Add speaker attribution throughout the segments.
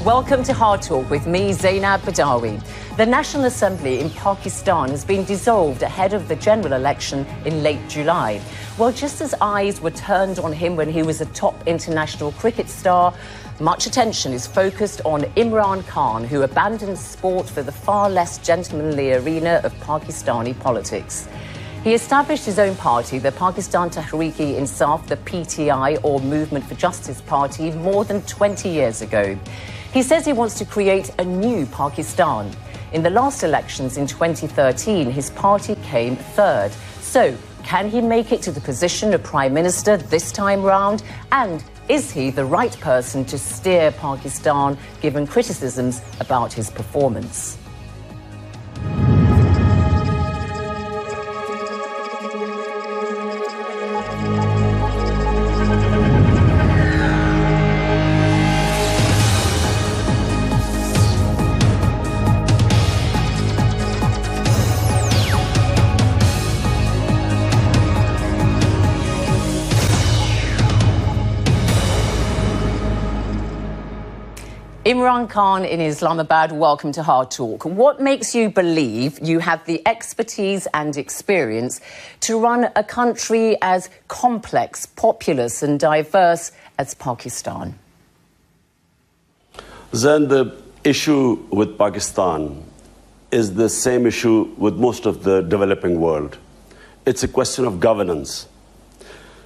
Speaker 1: Welcome to Hard Talk with me, Zeinab Badawi. The National Assembly in Pakistan has been dissolved ahead of the general election in late July. Well, just as eyes were turned on him when he was a top international cricket star, much attention is focused on Imran Khan, who abandoned sport for the far less gentlemanly arena of Pakistani politics. He established his own party, the Pakistan Tehreek-e-Insaf, the PTI, or Movement for Justice Party, more than 20 years ago. He says he wants to create a new Pakistan. In the last elections in 2013, his party came third. So, can he make it to the position of Prime Minister this time round? And is he the right person to steer Pakistan, given criticisms about his performance? Imran Khan in Islamabad, welcome to Hard Talk. What makes you believe you have the expertise and experience to run a country as complex, populous and diverse as Pakistan?
Speaker 2: Then the issue with Pakistan is the same issue with most of the developing world. It's a question of governance.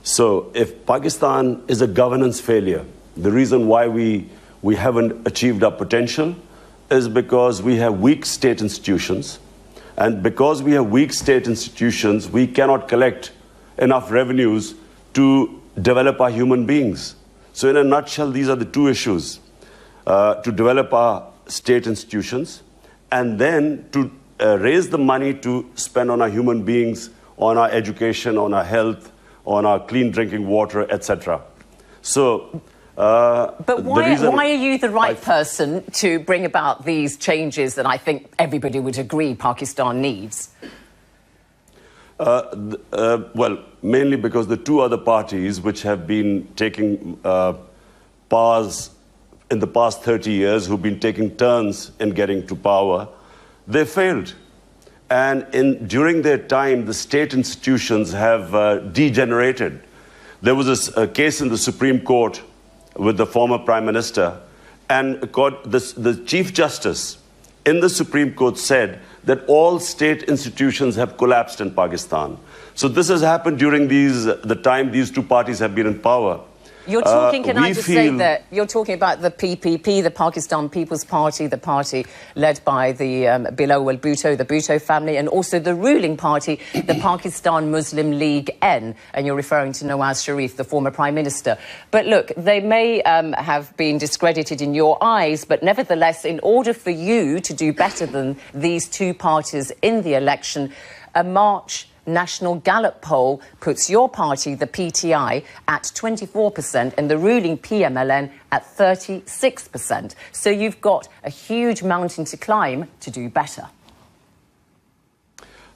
Speaker 2: So if Pakistan is a governance failure, the reason why we haven't achieved our potential is because we have weak state institutions. And because we have weak state institutions, we cannot collect enough revenues to develop our human beings. So in a nutshell, these are the two issues. To develop our state institutions and then to raise the money to spend on our human beings, on our education, on our health, on our clean drinking water, etc. So
Speaker 1: but why are you the right person to bring about these changes that I think everybody would agree Pakistan needs?
Speaker 2: Well, mainly because the two other parties which have been taking powers in the past 30 years, who've been taking turns in getting to power, they failed. And during their time, the state institutions have degenerated. There was a case in the Supreme Court with the former Prime Minister, and the Chief Justice in the Supreme Court said that all state institutions have collapsed in Pakistan. So this has happened during the time these two parties have been in power.
Speaker 1: You're talking, can I just say that you're talking about the PPP, the Pakistan People's Party, the party led by the Bilawal Bhutto, the Bhutto family, and also the ruling party, the Pakistan Muslim League N, and you're referring to Nawaz Sharif, the former Prime Minister. But look, they may have been discredited in your eyes, but nevertheless, in order for you to do better than these two parties in the election, a March National Gallup poll puts your party, the PTI, at 24% and the ruling PMLN at 36%. So you've got a huge mountain to climb to do better.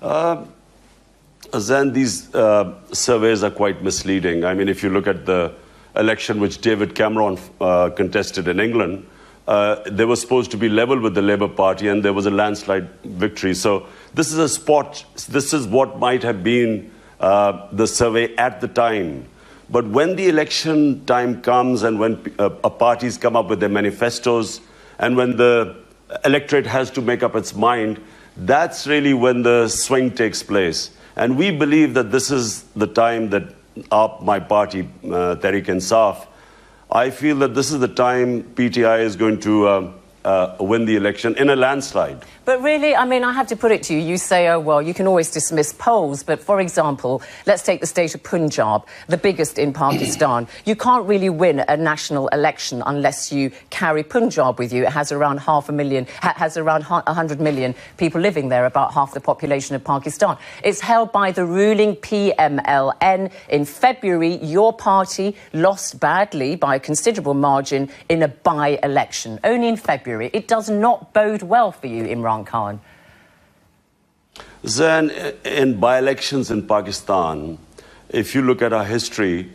Speaker 2: Then these surveys are quite misleading. I mean, if you look at the election which David Cameron contested in England, they were supposed to be level with the Labour Party, and there was a landslide victory. So this is a spot. This is what might have been the survey at the time. But when the election time comes and when parties come up with their manifestos and when the electorate has to make up its mind, that's really when the swing takes place. And we believe that this is the time that my party, Tehreek-e-Insaf, I feel that this is the time PTI is going to win the election in a landslide.
Speaker 1: But really, I mean, I have to put it to you. You say, oh, well, you can always dismiss polls. But for example, let's take the state of Punjab, the biggest in Pakistan. You can't really win a national election unless you carry Punjab with you. It has around 100 million people living there, about half the population of Pakistan. It's held by the ruling PMLN. In February, your party lost badly by a considerable margin in a by-election. Only in February. It does not bode well for you, Imran Khan.
Speaker 2: Then, in by-elections in Pakistan, if you look at our history,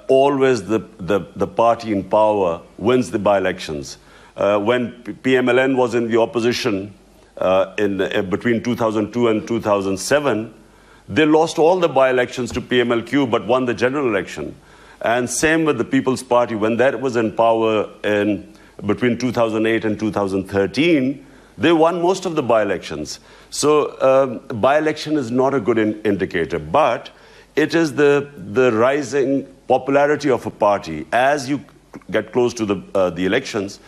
Speaker 2: always the party in power wins the by-elections. when PMLN was in the opposition between 2002 and 2007, they lost all the by-elections to PMLQ but won the general election. And same with the People's Party. When that was in power between 2008 and 2013, they won most of the by-elections. So by-election is not a good indicator, but it is the rising popularity of a party. As you get close to the elections,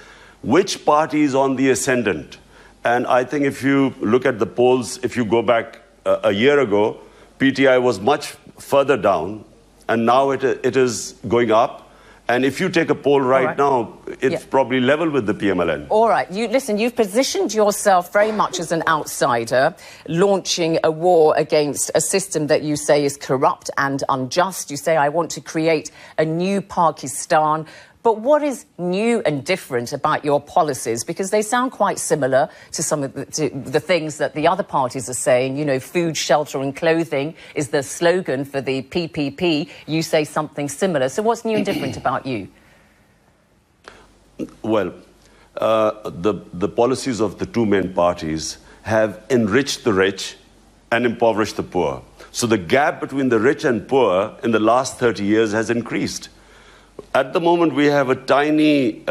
Speaker 2: which party is on the ascendant? And I think if you look at the polls, if you go back a year ago, PTI was much further down, and now it is going up. And if you take a poll right now, it's probably level with the PMLN.
Speaker 1: All right. Listen, you've positioned yourself very much as an outsider, launching a war against a system that you say is corrupt and unjust. You say, I want to create a new Pakistan. But what is new and different about your policies? Because they sound quite similar to some of the things that the other parties are saying. You know, food, shelter and clothing is the slogan for the PPP. You say something similar. So what's new and different about you?
Speaker 2: Well, the policies of the two main parties have enriched the rich and impoverished the poor. So the gap between the rich and poor in the last 30 years has increased. At the moment, we have a tiny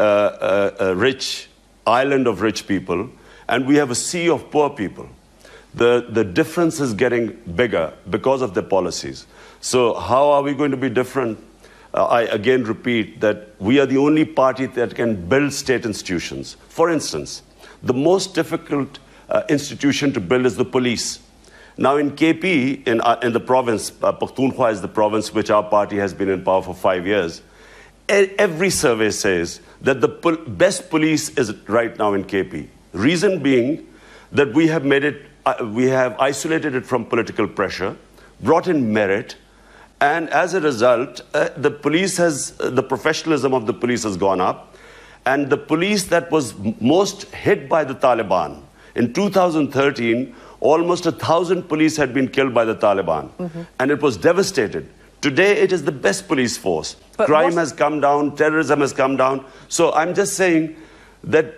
Speaker 2: rich island of rich people, and we have a sea of poor people. The difference is getting bigger because of their policies. So how are we going to be different? I again repeat that we are the only party that can build state institutions. For instance, the most difficult institution to build is the police. Now in KP, in the province, Pakhtunkhwa is the province which our party has been in power for 5 years. Every survey says that the best police is right now in KP. Reason being that we have isolated it from political pressure, brought in merit, and as a result, the professionalism of the police has gone up. And the police that was most hit by the Taliban, in 2013, almost 1,000 police had been killed by the Taliban. And it was devastated. Today, it is the best police force. But crime has come down, terrorism has come down. So I'm just saying that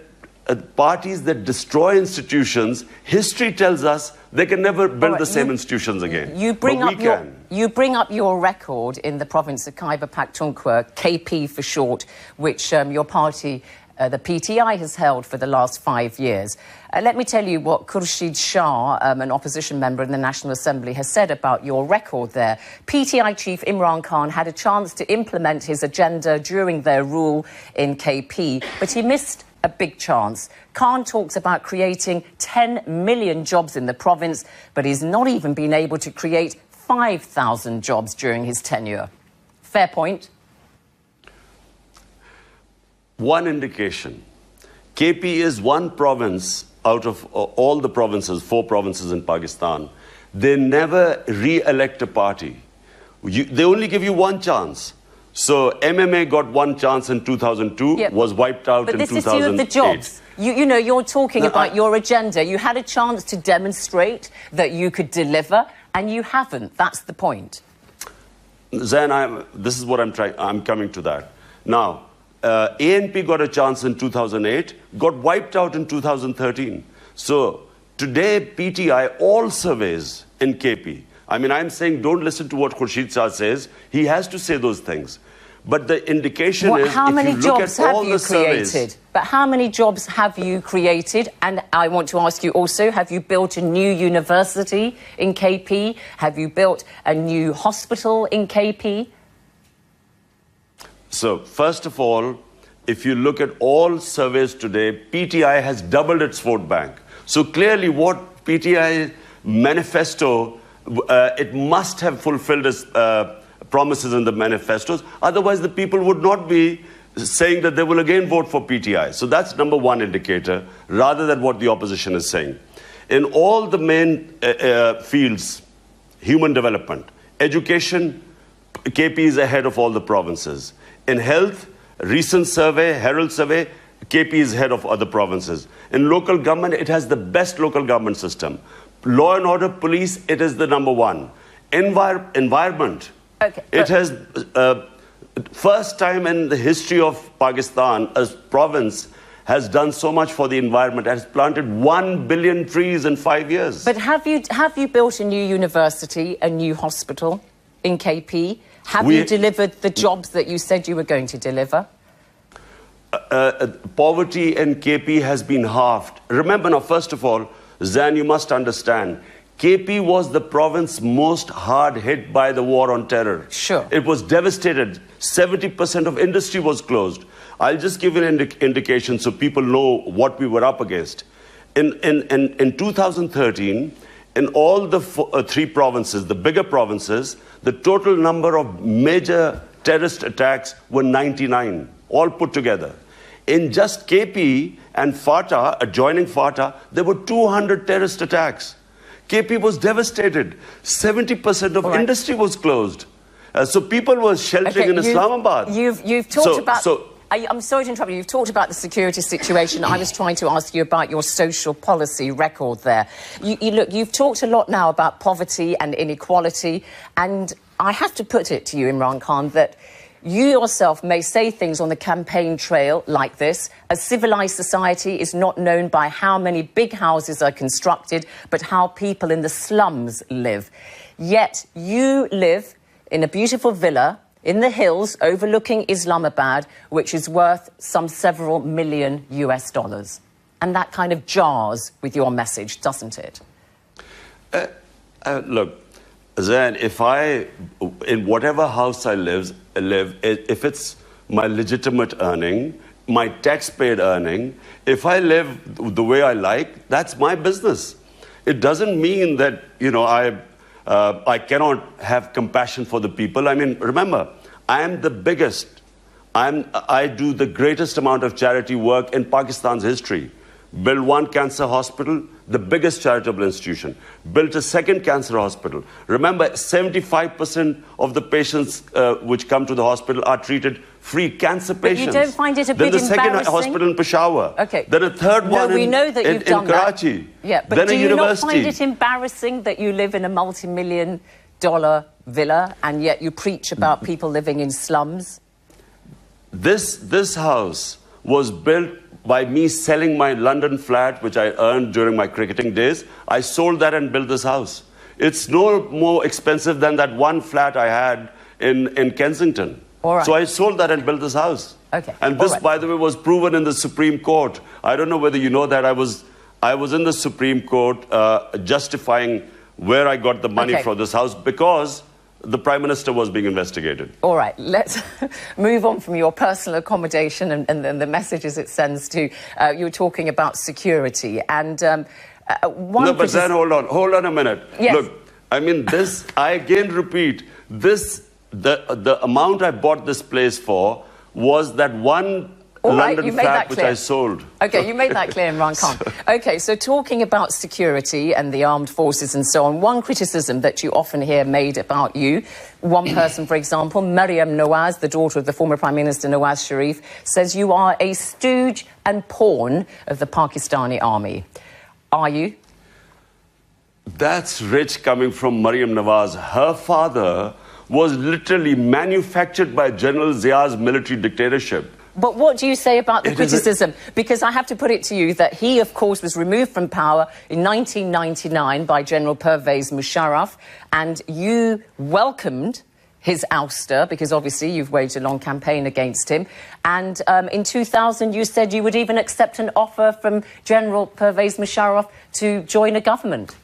Speaker 2: parties that destroy institutions, history tells us they can never build the same institutions again. You bring
Speaker 1: up your record in the province of Khyber Pakhtunkhwa, KP for short, which your party, the PTI, has held for the last 5 years. Let me tell you what Khurshid Shah, an opposition member in the National Assembly, has said about your record there. PTI chief Imran Khan had a chance to implement his agenda during their rule in KP, but he missed a big chance. Khan talks about creating 10 million jobs in the province, but he's not even been able to create 5,000 jobs during his tenure. Fair point?
Speaker 2: One indication. KP is one province out of all the provinces, 4 provinces in Pakistan. They never re-elect a party. They only give you one chance. So MMA got one chance in 2002, was wiped out in 2008.
Speaker 1: But this is you of the jobs. You know, you're talking about your agenda. You had a chance to demonstrate that you could deliver, and you haven't. That's the point.
Speaker 2: Zain, this is what I'm coming to that. Now, ANP got a chance in 2008, got wiped out in 2013. So today, PTI, all surveys in KP, I mean, I'm saying don't listen to what Khurshid Shah says. He has to say those things. But the indication is,
Speaker 1: how many
Speaker 2: if you look
Speaker 1: jobs
Speaker 2: at
Speaker 1: have
Speaker 2: all
Speaker 1: you
Speaker 2: the surveys,
Speaker 1: created? But how many jobs have you created? And I want to ask you also, have you built a new university in KP? Have you built a new hospital in KP?
Speaker 2: So, first of all, if you look at all surveys today, PTI has doubled its vote bank. So clearly what PTI manifesto, it must have fulfilled its promises in the manifestos. Otherwise, the people would not be saying that they will again vote for PTI. So that's number one indicator, rather than what the opposition is saying. In all the main fields, human development, education, KP is ahead of all the provinces. In health, recent survey, Herald survey, KP is ahead of other provinces. In local government, it has the best local government system. Law and order, police, it is the number one. Environment, it has, first time in the history of Pakistan, a province has done so much for the environment, has planted 1 billion trees in 5 years.
Speaker 1: But have you built a new university, a new hospital in KP? Have you delivered the jobs that you said you were going to deliver?
Speaker 2: Poverty in KP has been halved. Remember now, first of all, Zain, you must understand, KP was the province most hard hit by the war on terror.
Speaker 1: Sure.
Speaker 2: It was devastated. 70% of industry was closed. I'll just give an indication so people know what we were up against. In 2013, in all the three provinces, the bigger provinces, the total number of major terrorist attacks were 99, all put together. In just KP and FATA, adjoining FATA, there were 200 terrorist attacks. KP was devastated. 70% of industry was closed. So people were sheltering in Islamabad.
Speaker 1: You've talked about... I'm sorry to interrupt you. You've talked about the security situation. I was trying to ask you about your social policy record there. Look, you've talked a lot now about poverty and inequality, and I have to put it to you, Imran Khan, that you yourself may say things on the campaign trail like this: a civilized society is not known by how many big houses are constructed, but how people in the slums live. Yet you live in a beautiful villa in the hills overlooking Islamabad, which is worth some several million US dollars. And that kind of jars with your message, doesn't it?
Speaker 2: Look, Zain, in whatever house I live, if it's my legitimate earning, my tax-paid earning, if I live the way I like, that's my business. It doesn't mean that, I cannot have compassion for the people. I mean, remember, I am the biggest. I do the greatest amount of charity work in Pakistan's history. Built one cancer hospital, the biggest charitable institution. Built a second cancer hospital. Remember, 75% of the patients which come to the hospital are treated free, cancer patients.
Speaker 1: But you don't find it a bit embarrassing?
Speaker 2: Then the second hospital in Peshawar.
Speaker 1: Okay.
Speaker 2: Then a third one
Speaker 1: we know that you've done
Speaker 2: Karachi.
Speaker 1: That. Yeah, but
Speaker 2: then
Speaker 1: do
Speaker 2: a
Speaker 1: you
Speaker 2: university.
Speaker 1: not find it embarrassing that you live in a multi-million-dollar villa and yet you preach about people living in slums?
Speaker 2: This house was built by me selling my London flat, which I earned during my cricketing days. I sold that and built this house. It's no more expensive than that one flat I had in Kensington.
Speaker 1: All right.
Speaker 2: So I sold that and built this house.
Speaker 1: Okay.
Speaker 2: And this, by the way, was proven in the Supreme Court. I don't know whether you know that. I was in the Supreme Court justifying where I got the money for this house because the Prime Minister was being investigated.
Speaker 1: All right, let's move on from your personal accommodation and the messages it sends to... you were talking about security and...
Speaker 2: No, but then hold on a minute.
Speaker 1: Yes.
Speaker 2: Look, I mean, this, I again repeat, the amount I bought this place for was that one London flat which I sold.
Speaker 1: Okay, you made that clear, Imran Khan. Okay, so talking about security and the armed forces and so on, one criticism that you often hear made about you, one person, for example, Maryam Nawaz, the daughter of the former Prime Minister Nawaz Sharif, says you are a stooge and pawn of the Pakistani army. Are you?
Speaker 2: That's rich coming from Maryam Nawaz. Her father was literally manufactured by General Zia's military dictatorship.
Speaker 1: But what do you say about the criticism? Because I have to put it to you that he, of course, was removed from power in 1999 by General Pervez Musharraf, and you welcomed his ouster, because obviously you've waged a long campaign against him. And in 2000, you said you would even accept an offer from General Pervez Musharraf to join a government.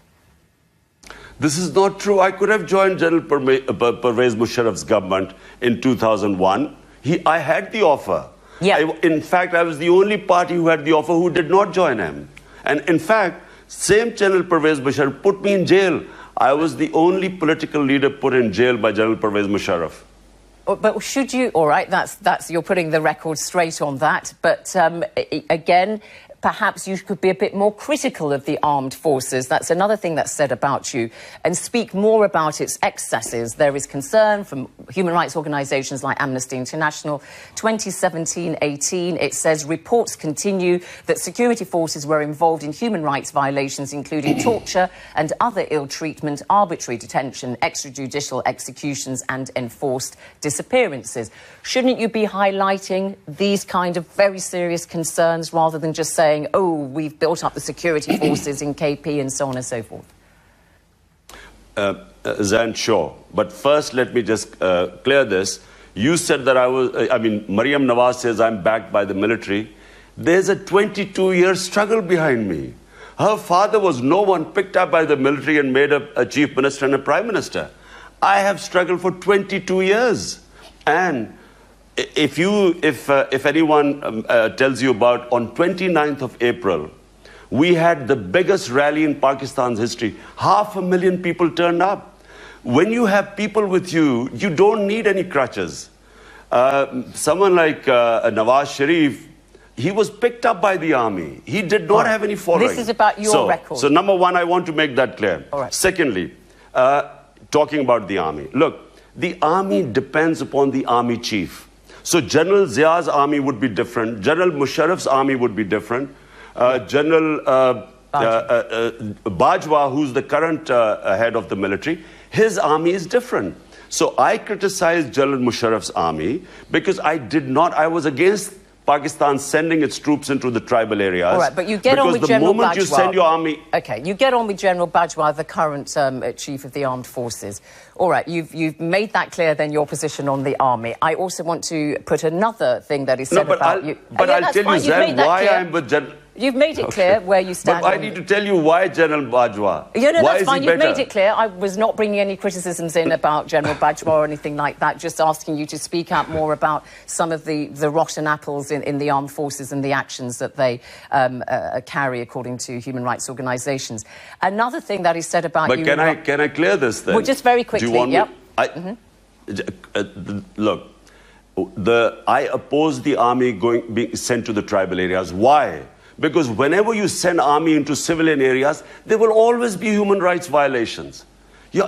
Speaker 2: This is not true. I could have joined General Pervez Musharraf's government in 2001. I had the offer.
Speaker 1: Yeah.
Speaker 2: In fact, I was the only party who had the offer who did not join him. And in fact, same General Pervez Musharraf put me in jail. I was the only political leader put in jail by General Pervez Musharraf.
Speaker 1: But should you... All right, that's you're putting the record straight on that. But again, perhaps you could be a bit more critical of the armed forces. That's another thing that's said about you, and speak more about its excesses. There is concern from human rights organisations like Amnesty International. 2017-18, it says reports continue that security forces were involved in human rights violations, including torture and other ill treatment, arbitrary detention, extrajudicial executions and enforced disappearances. Shouldn't you be highlighting these kind of very serious concerns rather than just saying, oh, we've built up the security forces in KP and so on and so forth?
Speaker 2: Zain, sure. But first, let me just clear this. You said that Maryam Nawaz says I'm backed by the military. There's a 22-year struggle behind me. Her father was no one, picked up by the military and made a chief minister and a prime minister. I have struggled for 22 years. And if anyone tells you about, on 29th of April, we had the biggest rally in Pakistan's history. 500,000 people turned up. When you have people with you, you don't need any crutches. Someone like Nawaz Sharif, he was picked up by the army. He did not have any following.
Speaker 1: This is about your record.
Speaker 2: So number one, I want to make that clear.
Speaker 1: All right.
Speaker 2: Secondly, talking about the army. Look, the army depends upon the army chief. So General Zia's army would be different. General Musharraf's army would be different. General Bajwa, who's the current head of the military, his army is different. So I criticized General Musharraf's army because I was against Pakistan sending its troops into the tribal areas.
Speaker 1: All right, but you get on with General Bajwa.
Speaker 2: Because the moment you send your army...
Speaker 1: OK, you get on with General Bajwa, the current chief of the armed forces. All right, you've made that clear, then, your position on the army. I also want to put another thing that is said about you.
Speaker 2: But I'll tell you, Zain, why I'm with General...
Speaker 1: You've made it clear where you stand.
Speaker 2: But I need to tell you why General Bajwa.
Speaker 1: That's fine. You've made it clear. I was not bringing any criticisms in about General Bajwa or anything like that, just asking you to speak out more about some of the rotten apples in the armed forces and the actions that they carry, according to human rights organisations. Another thing that is said about you...
Speaker 2: But can I clear this then?
Speaker 1: Well, just very quickly,
Speaker 2: Look, I oppose the army being sent to the tribal areas. Why? Because whenever you send army into civilian areas, there will always be human rights violations.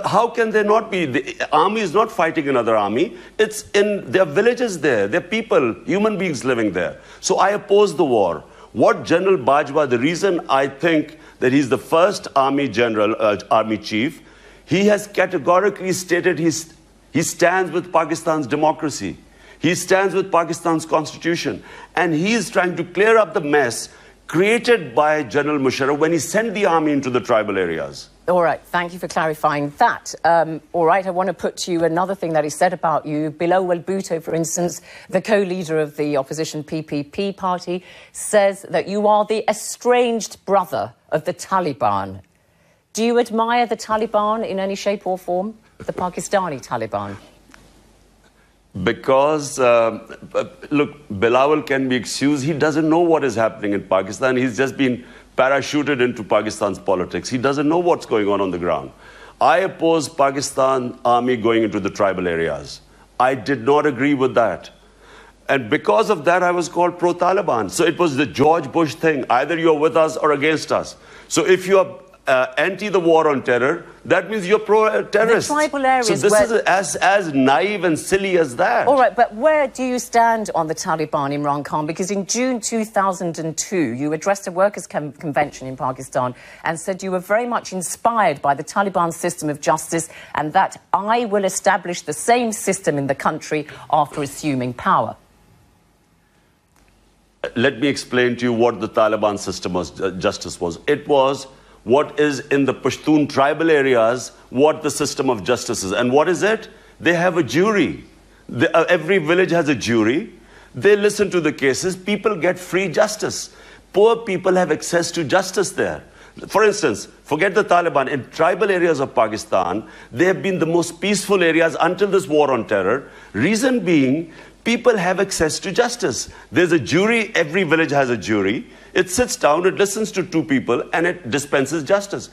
Speaker 2: How can there not be? The army is not fighting another army. It's in their villages there. There are people, human beings living there. So I oppose the war. What General Bajwa, the reason I think that he's the first army general, army chief, he has categorically stated he stands with Pakistan's democracy. He stands with Pakistan's constitution. And he is trying to clear up the mess created by General Musharraf when he sent the army into the tribal areas.
Speaker 1: All right, thank you for clarifying that. All right, I want to put to you another thing that he said about you. Bilawal Bhutto, for instance, the co-leader of the opposition PPP party, says that you are the estranged brother of the Taliban. Do you admire the Taliban in any shape or form, the Pakistani Taliban?
Speaker 2: Because, look, Bilawal can be excused. He doesn't know what is happening in Pakistan. He's just been parachuted into Pakistan's politics. He doesn't know what's going on the ground. I oppose Pakistan army going into the tribal areas. I did not agree with that. And because of that, I was called pro-Taliban. So it was the George Bush thing. Either you're with us or against us. So if you're anti the war on terror, that means you're pro-terrorist.
Speaker 1: The tribal areas.
Speaker 2: So this is as naive and silly as that.
Speaker 1: All right, but where do you stand on the Taliban, Imran Khan? Because in June 2002, you addressed a workers' convention in Pakistan and said you were very much inspired by the Taliban system of justice and that I will establish the same system in the country after assuming power.
Speaker 2: Let me explain to you what the Taliban system of justice was. It was what is in the Pashtun tribal areas, what the system of justice is. And what is it? They have a jury. Every village has a jury. They listen to the cases. People get free justice. Poor people have access to justice there. For instance, forget the Taliban. In tribal areas of Pakistan, they have been the most peaceful areas until this war on terror. Reason being, people have access to justice. There's a jury. Every village has a jury. It sits down, it listens to two people, and it dispenses justice.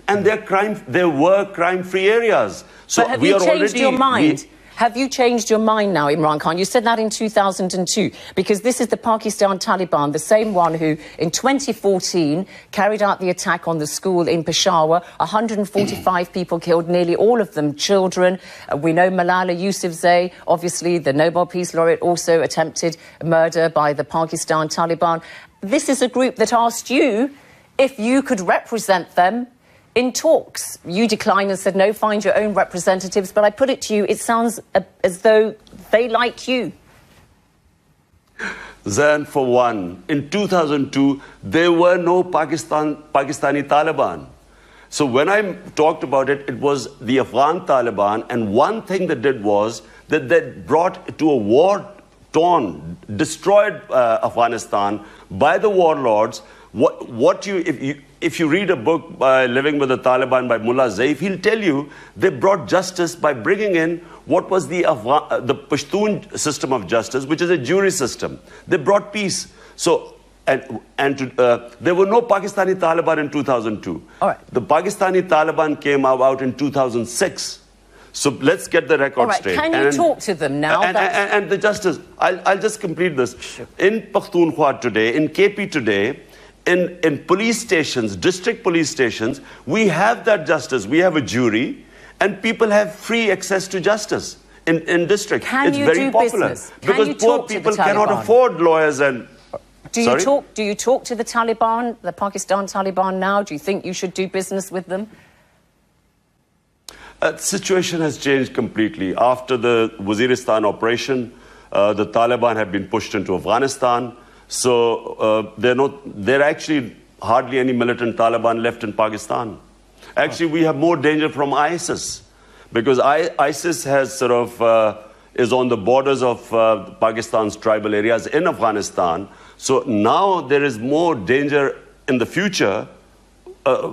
Speaker 2: And there were crime-free areas. So
Speaker 1: but have you changed your mind? Have you changed your mind now, Imran Khan? You said that in 2002, because this is the Pakistan Taliban, the same one who in 2014 carried out the attack on the school in Peshawar. 145 people killed, nearly all of them children. We know Malala Yousafzai, obviously the Nobel Peace Laureate, also attempted murder by the Pakistan Taliban. This is a group that asked you if you could represent them in talks. You declined and said, no, find your own representatives. But I put it to you, it sounds as though they like you.
Speaker 2: Zain, for one, in 2002, there were no Pakistani Taliban. So when I talked about it, it was the Afghan Taliban. And one thing they did was that they brought to a war-torn, destroyed Afghanistan by the warlords. If you read a book by Living with the Taliban by Mullah Zaif, he'll tell you they brought justice by bringing in what was the Pashtun system of justice, which is a jury system. They brought peace. So, there were no Pakistani Taliban in 2002.
Speaker 1: All right.
Speaker 2: The Pakistani Taliban came out in 2006. So let's get the record straight.
Speaker 1: Can you talk to them now?
Speaker 2: And the justice, I'll just complete this.
Speaker 1: Sure.
Speaker 2: In Pakhtunkhwa today, in KP today, in police stations, district police stations, we have that justice. We have a jury, and people have free access to justice in district.
Speaker 1: It's very popular.
Speaker 2: Because poor people cannot afford lawyers and...
Speaker 1: Do you talk to the Taliban, the Pakistan Taliban now? Do you think you should do business with them?
Speaker 2: The situation has changed completely. After the Waziristan operation, the Taliban have been pushed into Afghanistan. So there are actually hardly any militant Taliban left in Pakistan. Actually, we have more danger from ISIS, because ISIS has is on the borders of Pakistan's tribal areas in Afghanistan. So now there is more danger in the future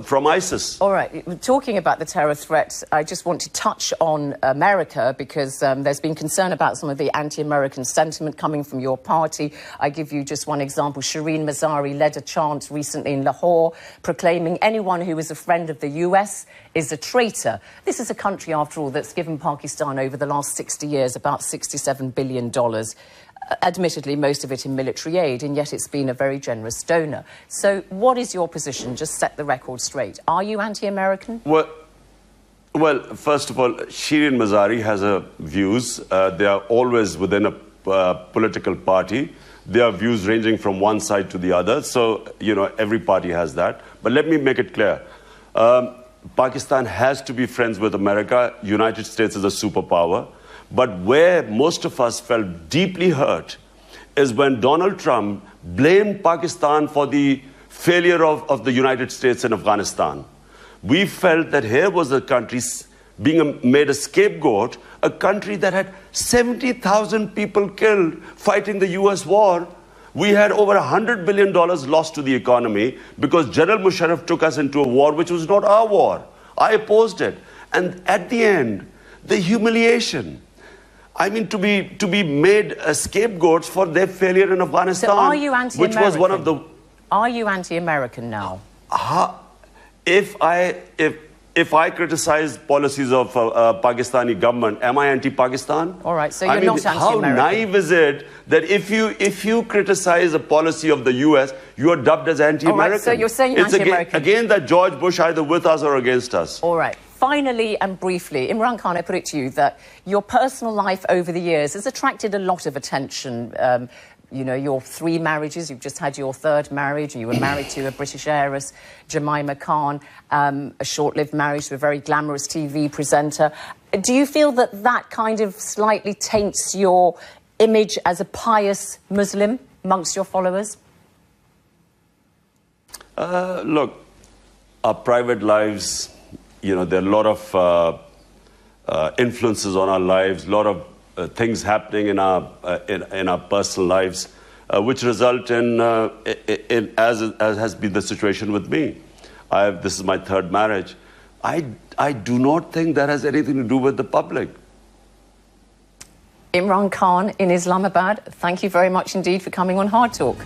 Speaker 2: from ISIS.
Speaker 1: All right. Talking about the terror threat, I just want to touch on America, because there's been concern about some of the anti-American sentiment coming from your party. I give you just one example. Shireen Mazari led a chant recently in Lahore proclaiming anyone who is a friend of the US is a traitor. This is a country, after all, that's given Pakistan over the last 60 years about $67 billion. Admittedly, most of it in military aid, and yet it's been a very generous donor. So what is your position? Just set the record straight. Are you anti-American?
Speaker 2: Well, first of all, Shireen Mazari has her views. They are always within a political party. There are views ranging from one side to the other. So, every party has that. But let me make it clear. Pakistan has to be friends with America. United States is a superpower. But where most of us felt deeply hurt is when Donald Trump blamed Pakistan for the failure of the United States in Afghanistan. We felt that here was a country being made a scapegoat, a country that had 70,000 people killed fighting the US war. We had over $100 billion lost to the economy because General Musharraf took us into a war which was not our war. I opposed it. And at the end, the humiliation. I mean, to be made scapegoats for their failure in Afghanistan.
Speaker 1: So are you anti-American?
Speaker 2: Which was one of the...
Speaker 1: Are you anti-American now?
Speaker 2: If I criticize policies of Pakistani government, am I anti-Pakistan?
Speaker 1: All right, so you're not anti-American.
Speaker 2: How naive is it that if you criticize a policy of the US, you are dubbed as anti-American?
Speaker 1: All right, so you're saying you're anti-American.
Speaker 2: Again, that George Bush either with us or against us.
Speaker 1: All right. Finally and briefly, Imran Khan, I put it to you that your personal life over the years has attracted a lot of attention. Your 3 marriages, you've just had your 3rd marriage, you were married to a British heiress, Jemima Khan, a short-lived marriage to a very glamorous TV presenter. Do you feel that kind of slightly taints your image as a pious Muslim amongst your followers?
Speaker 2: Look, our private lives... there are a lot of influences on our lives, a lot of things happening in our personal lives, which result in as has been the situation with me. This is my 3rd marriage. I do not think that has anything to do with the public.
Speaker 1: Imran Khan in Islamabad, thank you very much indeed for coming on Hard Talk.